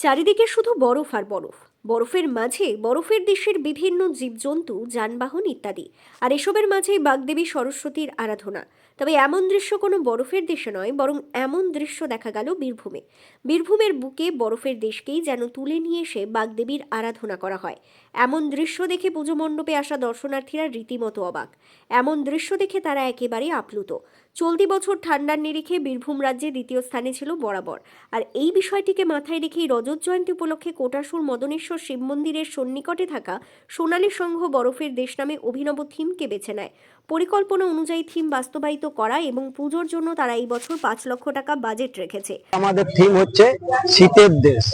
চারিদিকে শুধু বরফ আর বরফ, বরফের মাঝে বরফের দেশের বিভিন্ন জীবজন্তু, যানবাহন ইত্যাদি। আর এসবের মাঝেই বাগদেবী সরস্বতীর আরাধনা। তবে এমন দৃশ্য কোনো বরফের দেশে নয়, বরং এমন দৃশ্য দেখা গেল বীরভূমে। বীরভূমের বুকে বরফের দেশকেই যেন তুলে নিয়ে এসে বাগদেবীর আরাধনা করা হয়। এমন দৃশ্য দেখে পুজো মণ্ডপে আসা দর্শনার্থীরা রীতিমতো অবাক। এমন দৃশ্য দেখে তারা একেবারে আপ্লুত। চলতি বছর ঠান্ডার নিরিখে বীরভূম রাজ্যে দ্বিতীয় স্থানে ছিল বরাবর। আর এই বিষয়টিকে মাথায় রেখেই রজত জয়ন্তী উপলক্ষে কোটাসুর মদনেশ্বর শিব মন্দিরের সন্নিকটে থাকা সোনালী সংঘ বরফের দেশ নামে অভিনব থিমকে বেছে নেয়। পরিকল্পনা অনুযায়ী থিম বাস্তবায়িত করা এবং পুজোর জন্য তারা এই বছর 5 লক্ষ টাকা বাজেট রেখেছে। আমাদের থিম হচ্ছে শীতের দেশ,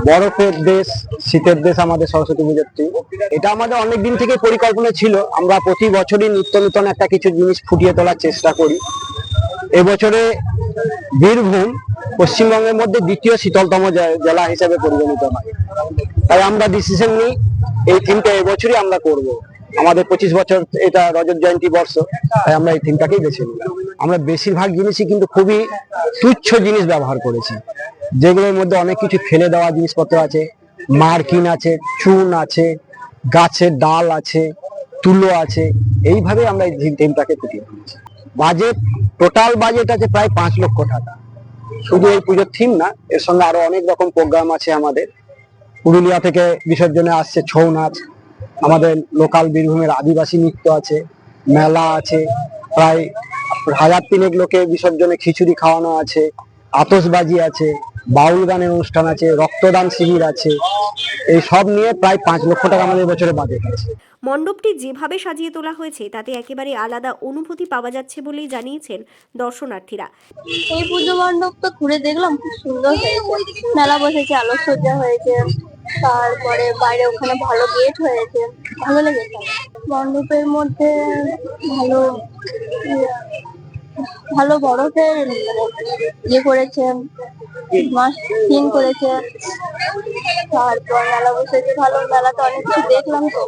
বরফের দেশ, শীতের দেশ আমাদের সরস্বতী পুজোর থিম। এটা আমাদের অনেক দিন থেকে পরিকল্পনা ছিল। আমরা প্রতি বছরই নিত্য নতুন একটা কিছু জিনিস ফুটিয়ে তোলার চেষ্টা করি। এবছরে বীরভূম পশ্চিমবঙ্গের মধ্যে দ্বিতীয় শীতলতম জেলা হিসেবে পরিগণিত হয়। তাই আমরা ডিসিশন নিই এই থিমটা এবছরই আমরা করব। আমাদের 25 বছর এটা রজত জয়ন্তী বর্ষ, তাই আমরা এই থিমটাকেই বেছে নিই। আমরা বেশিরভাগ জিনিসই কিন্তু খুবই তুচ্ছ জিনিস ব্যবহার করেছি, যেগুলোর মধ্যে অনেক কিছু ফেলে দেওয়া জিনিসপত্র আছে, মার্কিন আছে, চুন আছে, গাছের ডাল আছে, তুলো আছে। এইভাবে আমরা এই থিমটাকে ফুটিয়ে তুলেছি। বাজেট, টোটাল বাজেট আছে প্রায় 5 লক্ষ টাকা। শুধু এই পুজোর থিম না, এর সঙ্গে আরো অনেক রকম প্রোগ্রাম আছে। আমাদের পুরুলিয়া থেকে বিসর্জনে আসছে ছৌ নাচ, আমাদের লোকাল বীরভূমের আদিবাসী নৃত্য আছে, মেলা আছে, প্রায় 1000-3 লোকে বিসর্জনে খিচুড়ি খাওয়ানো আছে, আতশবাজি আছে, বাউল গানের অনুষ্ঠান আছে, রক্তদান শিবির আছে। এই সব নিয়ে প্রায় 5 লক্ষ টাকা আমাদের বছরে বাজেট আছে। মণ্ডপটি যেভাবে সাজিয়ে তোলা হয়েছে তাতে একেবারে আলাদা অনুভূতি পাওয়া যাচ্ছে বলেই জানিয়েছেন দর্শনার্থীরা। এই পুজো মণ্ডপটা ঘুরে দেখলাম, খুব সুন্দর হয়েছে। মেলা বসেছে, আলোকসজ্জা হয়েছে, তারপরে বাইরে ওখানে ভালো গেট হয়েছে, ভালো লেগেছে। মণ্ডপের মধ্যে ভালো ভালো বরফের ইয়ে করেছে, মাছ থিম করেছে, তারপর মেলা বসেছে ভালো। মেলাতে অনেক কিছু দেখলাম। তো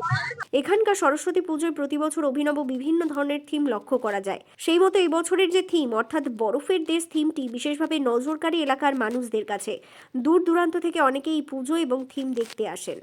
এখানকার সরস্বতী পুজোয় প্রতি বছর অভিনব বিভিন্ন ধরনের থিম লক্ষ্য করা যায়। সেই মতো এবছরের যে থিম অর্থাৎ বরফের দেশ থিমটি বিশেষভাবে নজরকাড়ী এলাকার মানুষদের কাছে। দূর দূরান্ত থেকে অনেকেই পুজো এবং থিম দেখতে আসেন।